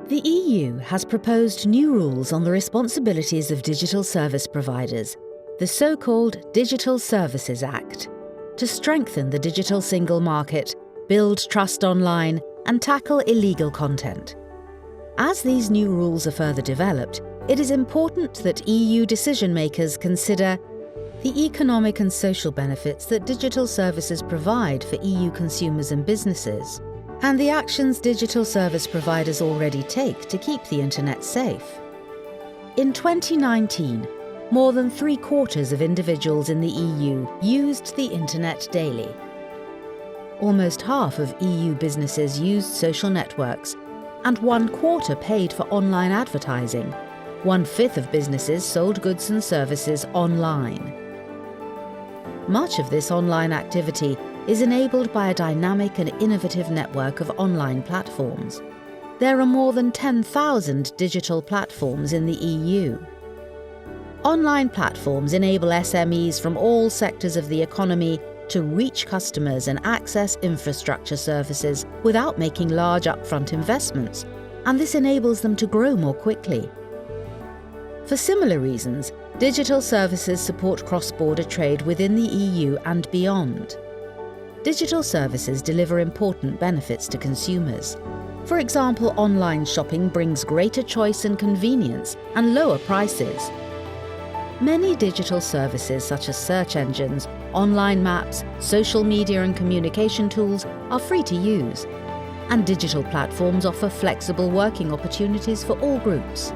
The EU has proposed new rules on the responsibilities of digital service providers, the so-called Digital Services Act, to strengthen the digital single market, build trust online, and tackle illegal content. As these new rules are further developed, it is important that EU decision-makers consider the economic and social benefits that digital services provide for EU consumers and businesses, and the actions digital service providers already take to keep the internet safe. In 2019, more than 3/4 of individuals in the EU used the internet daily. Almost half of EU businesses used social networks, and 1/4 paid for online advertising. 1/5 of businesses sold goods and services online. Much of this online activity is enabled by a dynamic and innovative network of online platforms. There are more than 10,000 digital platforms in the EU. Online platforms enable SMEs from all sectors of the economy to reach customers and access infrastructure services without making large upfront investments, and this enables them to grow more quickly. For similar reasons, digital services support cross-border trade within the EU and beyond. Digital services deliver important benefits to consumers. For example, online shopping brings greater choice and convenience and lower prices. Many digital services such as search engines, online maps, social media and communication tools are free to use, and digital platforms offer flexible working opportunities for all groups.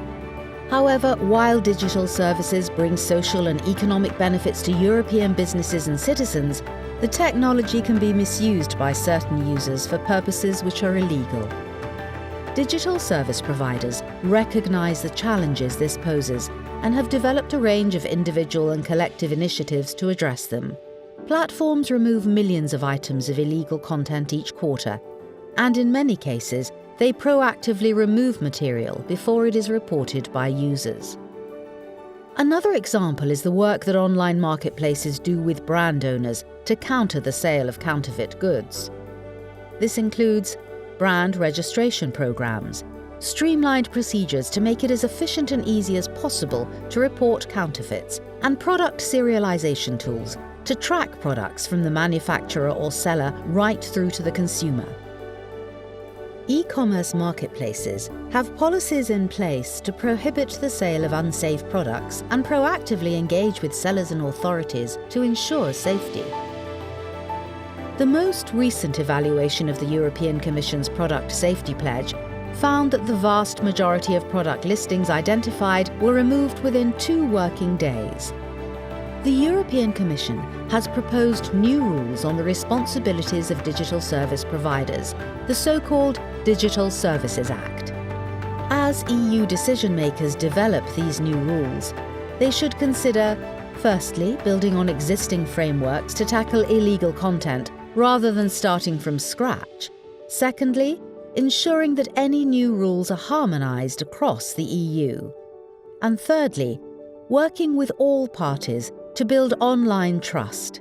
However, while digital services bring social and economic benefits to European businesses and citizens, the technology can be misused by certain users for purposes which are illegal. Digital service providers recognize the challenges this poses and have developed a range of individual and collective initiatives to address them. Platforms remove millions of items of illegal content each quarter, and in many cases, they proactively remove material before it is reported by users. Another example is the work that online marketplaces do with brand owners to counter the sale of counterfeit goods. This includes brand registration programs, streamlined procedures to make it as efficient and easy as possible to report counterfeits, and product serialization tools to track products from the manufacturer or seller right through to the consumer. E-commerce marketplaces have policies in place to prohibit the sale of unsafe products and proactively engage with sellers and authorities to ensure safety. The most recent evaluation of the European Commission's Product Safety Pledge found that the vast majority of product listings identified were removed within 2 working days. The European Commission has proposed new rules on the responsibilities of digital service providers, the so-called Digital Services Act. As EU decision-makers develop these new rules, they should consider, firstly, building on existing frameworks to tackle illegal content rather than starting from scratch. Secondly, ensuring that any new rules are harmonized across the EU. And thirdly, working with all parties to build online trust.